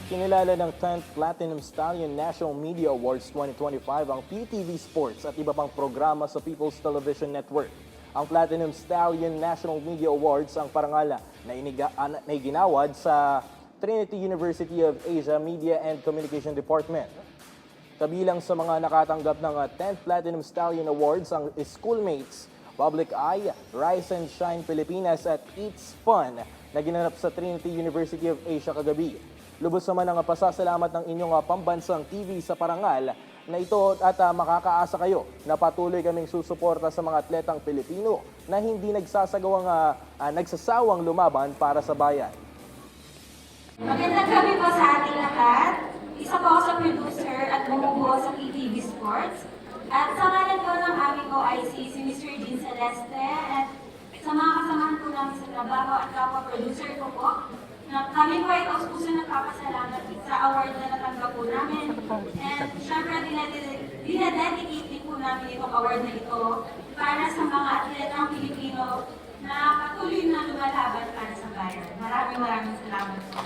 Kinilala ng 10th Platinum Stallion National Media Awards 2025 ang PTV Sports at iba pang programa sa People's Television Network. Ang Platinum Stallion National Media Awards ang parangal na iginawad sa Trinity University of Asia Media and Communication Department. Kabilang sa mga nakatanggap ng 10th Platinum Stallion Awards ang Schoolmates, Public Eye, Rise and Shine Pilipinas at Eats Fun na ginanap sa Trinity University of Asia kagabi. Lubos naman ang pasasalamat ng inyong pambansang TV sa parangal na ito at makakaasa kayo na patuloy kaming susuporta sa mga atletang Pilipino na hindi nagsasawang lumaban para sa bayan. Magandang gabi po sa ating lahat. Isa po ako sa producer at bumubuo sa PTV Sports. At sa ngalan po ng aming OIC, si Mr. Dean Celeste, at sa mga kasamahan po namin sa trabaho at kapwa-producer ko po, na kami po ay puso nagpapasalamat sa award na natanggap po namin. And syempre, dinededicate din po namin itong award na ito para sa mga atletang Pilipino na patuloy na lumalaban para sa bayan. Maraming salamat po.